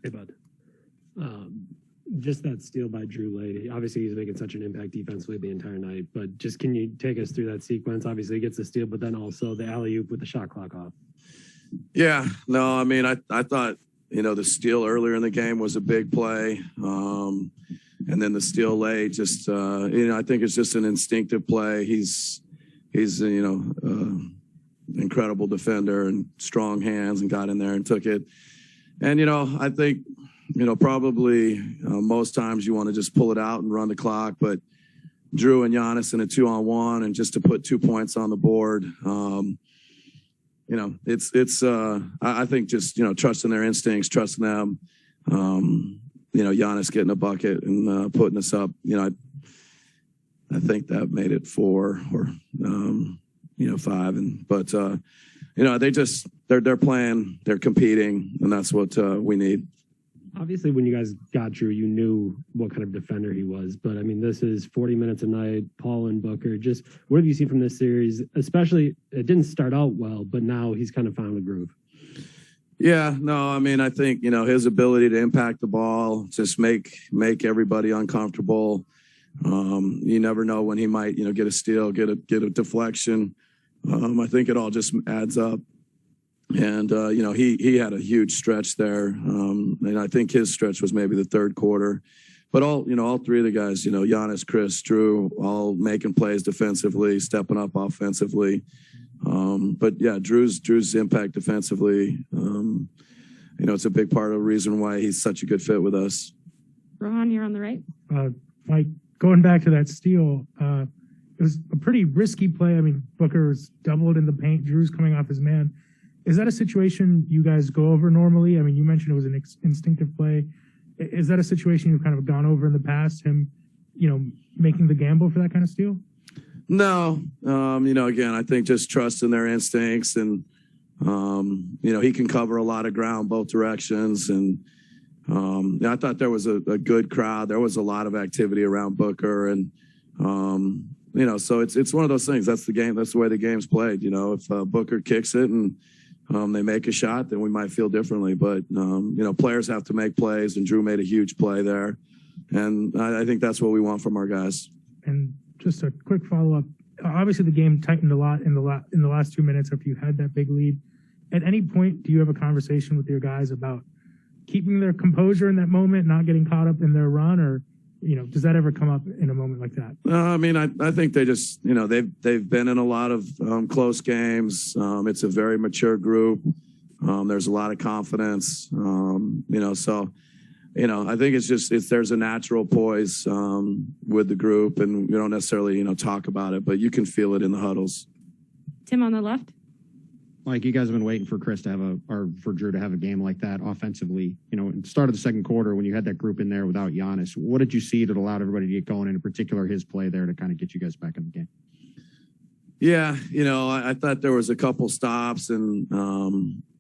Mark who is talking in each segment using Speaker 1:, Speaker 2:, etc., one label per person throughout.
Speaker 1: Hey, bud. Just that steal by Drew late. Obviously, he's making such an impact defensively the entire night. But just can you take us through that sequence? Obviously, he gets the steal, but then also the alley-oop with the shot clock off.
Speaker 2: Yeah, no, I mean, I thought, the steal earlier in the game was a big play. And then the steal late, just, I think it's just an instinctive play. He's incredible defender and strong hands and got in there and took it. And, I think, probably most times you want to just pull it out and run the clock. But Drew and Giannis in a 2-on-1 and just to put 2 points on the board, I think just, trusting their instincts, trusting them, Giannis getting a bucket and putting us up, I think that made it 4 or, 5. But they're playing, they're competing, and that's what we need.
Speaker 1: Obviously, when you guys got Drew, you knew what kind of defender he was. But, I mean, this is 40 minutes a night, Paul and Booker. Just what have you seen from this series? Especially, it didn't start out well, but now he's kind of found the groove.
Speaker 2: Yeah, no, I mean, I think, his ability to impact the ball, just make everybody uncomfortable. You never know when he might, get a steal, get a deflection. I think it all just adds up. And, he had a huge stretch there. And I think his stretch was maybe the third quarter. But all three of the guys, Giannis, Chris, Drew, all making plays defensively, stepping up offensively. But, yeah, Drew's impact defensively, it's a big part of the reason why he's such a good fit with us.
Speaker 3: Rohan, you're on the right.
Speaker 4: Mike, going back to that steal, it was a pretty risky play. I mean, Booker was doubled in the paint. Drew's coming off his man. Is that a situation you guys go over normally? I mean, you mentioned it was an instinctive play. Is that a situation you've kind of gone over in the past, him, making the gamble for that kind of steal?
Speaker 2: No. Again, I think just trusting their instincts and, he can cover a lot of ground both directions. And I thought there was a good crowd. There was a lot of activity around Booker. And, so it's one of those things. That's the game. That's the way the game's played. If Booker kicks it and they make a shot, then we might feel differently. But, players have to make plays, and Drew made a huge play there. And I think that's what we want from our guys.
Speaker 4: And just a quick follow-up. Obviously, the game tightened a lot in the last 2 minutes after you had that big lead. At any point, do you have a conversation with your guys about keeping their composure in that moment, not getting caught up in their run, or does that ever come up in a moment like that?
Speaker 2: I mean, I think they just, they've been in a lot of close games. It's a very mature group. There's a lot of confidence. So, I think there's a natural poise with the group, and we don't necessarily, talk about it, but you can feel it in the huddles.
Speaker 3: Tim on the left.
Speaker 5: Mike, you guys have been waiting for for Drew to have a game like that offensively. At the start of the second quarter, when you had that group in there without Giannis, what did you see that allowed everybody to get going, and in particular his play there to kind of get you guys back in the game?
Speaker 2: Yeah, I thought there was a couple stops, and,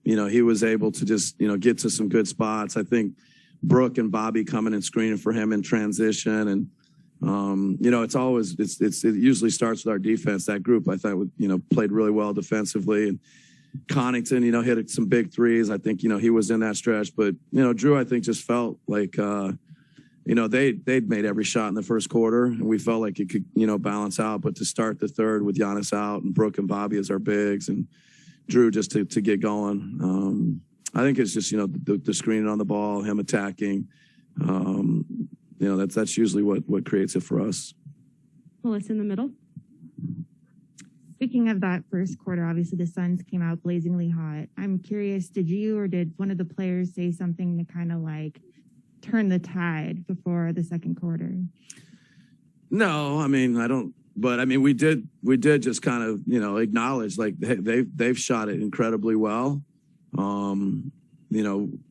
Speaker 2: he was able to just, get to some good spots. I think Brooke and Bobby coming and screening for him in transition. And, it usually starts with our defense. That group, I thought, played really well defensively. And Connaughton, hit some big threes. I think, he was in that stretch. But, Drew, I think, just felt like, they'd made every shot in the first quarter, and we felt like it could, balance out. But to start the third with Giannis out and Brooke and Bobby as our bigs and Drew just to get going, I think it's just, the screening on the ball, him attacking. That's usually what creates it for us.
Speaker 3: Melissa in the middle.
Speaker 6: Speaking of that first quarter, obviously the Suns came out blazingly hot. I'm curious, did you or did one of the players say something to kind of like turn the tide before the second quarter?
Speaker 2: No, I mean, I don't. But I mean, we did just kind of, acknowledge like they've shot it incredibly well.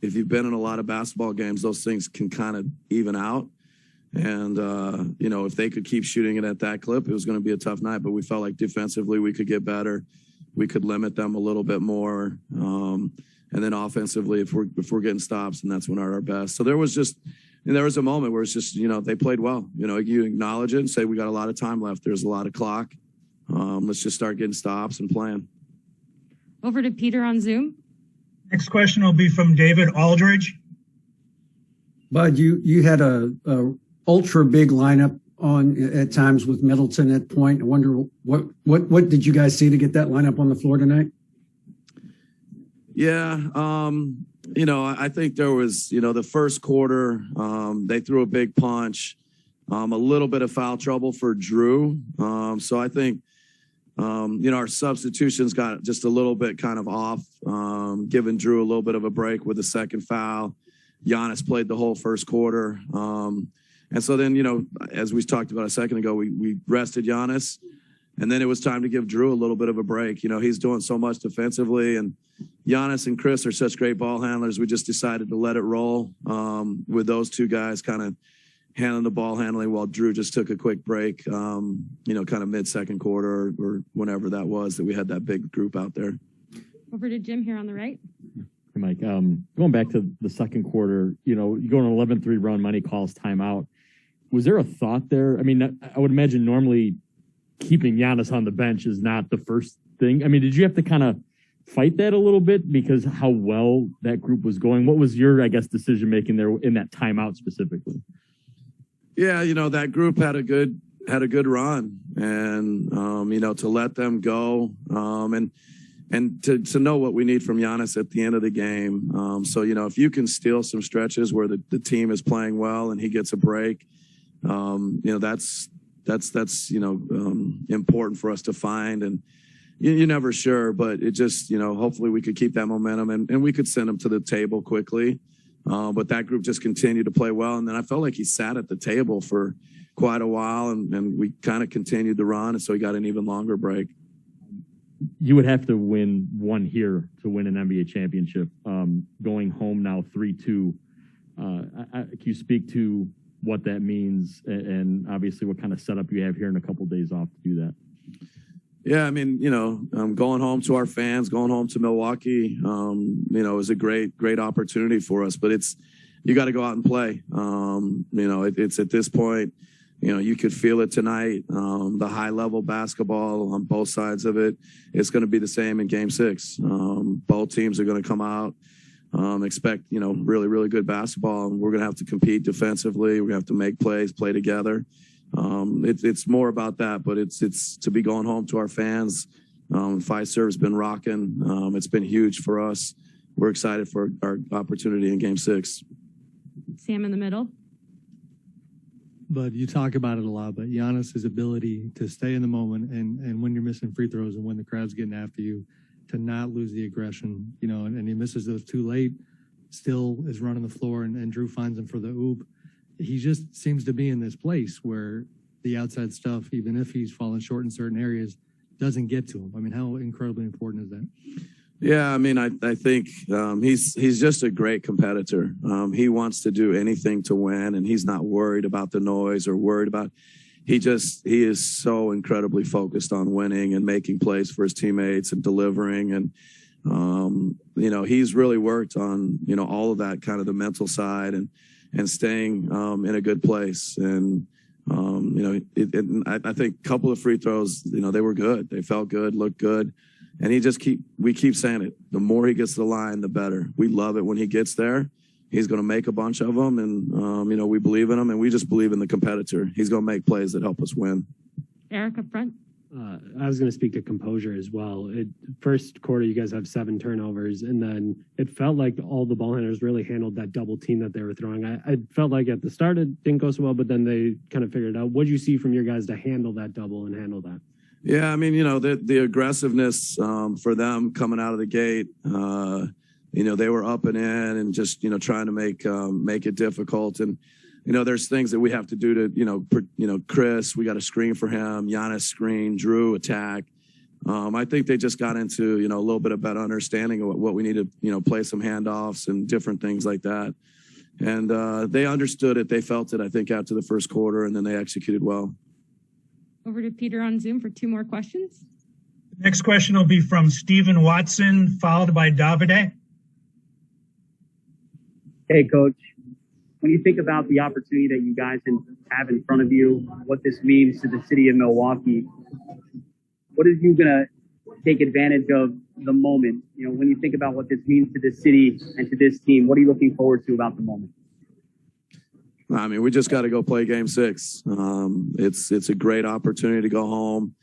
Speaker 2: If you've been in a lot of basketball games, those things can kind of even out. And, if they could keep shooting it at that clip, it was going to be a tough night. But we felt like defensively we could get better. We could limit them a little bit more. And then offensively, if we're getting stops, and that's when we're at our best. So there was a moment where it's just, they played well. You acknowledge it and say, we got a lot of time left. There's a lot of clock. Let's just start getting stops and playing.
Speaker 3: Over to Peter on Zoom.
Speaker 7: Next question will be from David Aldridge. Bud, you had a ultra big lineup on at times with Middleton at point. I wonder what did you guys see to get that lineup on the floor tonight?
Speaker 2: Yeah, I think there was, the first quarter, they threw a big punch, a little bit of foul trouble for Drew. So I think, our substitutions got just a little bit kind of off, giving Drew a little bit of a break with the second foul. Giannis played the whole first quarter. And so then, as we talked about a second ago, we rested Giannis. And then it was time to give Drew a little bit of a break. He's doing so much defensively, and Giannis and Chris are such great ball handlers. We just decided to let it roll with those two guys kind of handling the ball handling while Drew just took a quick break, kind of mid-second quarter or whenever that was that we had that big group out there.
Speaker 3: Over to Jim here on the right.
Speaker 8: Hey, Mike, going back to the second quarter, you go on an 11-3 run, Money calls timeout. Was there a thought there? I mean, I would imagine normally keeping Giannis on the bench is not the first thing. I mean, did you have to kind of fight that a little bit because how well that group was going? What was your, decision making there in that timeout specifically?
Speaker 2: Yeah, that group had a good run, and to let them go, and to know what we need from Giannis at the end of the game. So if you can steal some stretches where the team is playing well and he gets a break, that's important for us to find. And you're never sure, but it just, hopefully we could keep that momentum and we could send him to the table quickly. But that group just continued to play well. And then I felt like he sat at the table for quite a while, and we kind of continued the run. And so he got an even longer break.
Speaker 8: You would have to win one here to win an NBA championship. Going home now 3-2. Can you speak to what that means and obviously what kind of setup you have here in a couple of days off to do that?
Speaker 2: Yeah, I mean, going home to our fans, going home to Milwaukee, is a great opportunity for us. But you got to go out and play. It's at this point, you could feel it tonight. The high level basketball on both sides of it, it's going to be the same in Game 6. Both teams are going to come out, expect really, really good basketball, and we're going to have to compete defensively. We're going to have to make plays, play together. It's more about that, but it's to be going home to our fans. Fiserv's been rocking. It's been huge for us. We're excited for our opportunity in Game 6.
Speaker 3: Sam in the middle.
Speaker 9: But you talk about it a lot, but Giannis's ability to stay in the moment and when you're missing free throws and when the crowd's getting after you, to not lose the aggression, and he misses those too late, still is running the floor, and Drew finds him for the oop. He just seems to be in this place where the outside stuff, even if he's falling short in certain areas, doesn't get to him. I mean, how incredibly important is that?
Speaker 2: Yeah, I mean, I think he's just a great competitor. He wants to do anything to win, and he's not worried about the noise or worried about. He is so incredibly focused on winning and making plays for his teammates and delivering. And he's really worked on all of that, kind of the mental side and staying in a good place. And I think a couple of free throws, they were good. They felt good, looked good. And we keep saying it. The more he gets to the line, the better. We love it when he gets there. He's going to make a bunch of them, and we believe in him, and we just believe in the competitor. He's going to make plays that help us win.
Speaker 3: Eric up front.
Speaker 1: I was going to speak to composure as well. First quarter, you guys have 7 turnovers, and then it felt like all the ball handlers really handled that double team that they were throwing. I felt like at the start it didn't go so well, but then they kind of figured it out. What did you see from your guys to handle that double and handle that?
Speaker 2: Yeah, I mean, the aggressiveness for them coming out of the gate, they were up and in and just, trying to make it difficult. And, there's things that we have to do to, Chris, we got to screen for him, Giannis screen, Drew attack. I think they just got into, a little bit of better understanding of what we need to, play some handoffs and different things like that. And they understood it. They felt it, I think, after the first quarter, and then they executed well.
Speaker 3: Over to Peter on Zoom for 2 more questions.
Speaker 10: Next question will be from Stephen Watson, followed by Davide.
Speaker 11: Hey, Coach. When you think about the opportunity that you guys have in front of you, what this means to the city of Milwaukee, what are you going to take advantage of the moment? When you think about what this means to this city and to this team, what are you looking forward to about the moment?
Speaker 2: I mean, we just got to go play game 6. It's a great opportunity to go home.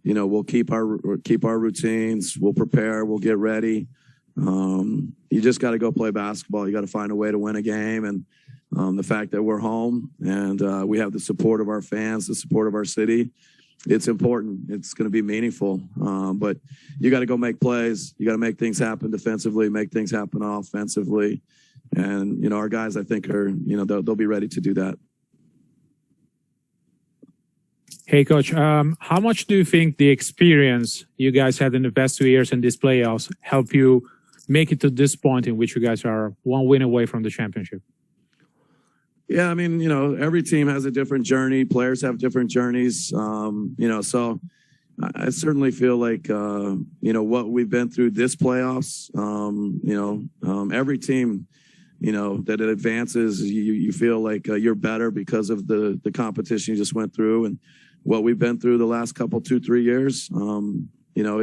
Speaker 2: You know, we'll keep our routines. We'll prepare. We'll get ready. You just got to go play basketball. You got to find a way to win a game. And the fact that we're home and we have the support of our fans, the support of our city, it's important. It's going to be meaningful. But you got to go make plays. You got to make things happen defensively, make things happen offensively. And, you know, our guys, I think, are, you know, they'll be ready to do that.
Speaker 12: Hey, Coach, how much do you think the experience you guys had in the past 2 years in these playoffs help you make it to this point in which you guys are one win away from the championship?
Speaker 2: Yeah, I mean, you know, every team has a different journey. Players have different journeys. You know, so I certainly feel like, you know, what we've been through this playoffs, you know, every team, you know, that it advances, you feel like you're better because of the competition you just went through. And what we've been through the last couple, 2-3 years, you know,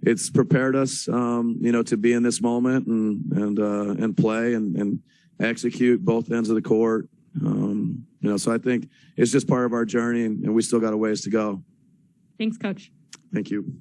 Speaker 2: it's prepared us, you know, to be in this moment and play and execute both ends of the court. You know, so I think it's just part of our journey and we still got a ways to go.
Speaker 3: Thanks, Coach.
Speaker 2: Thank you.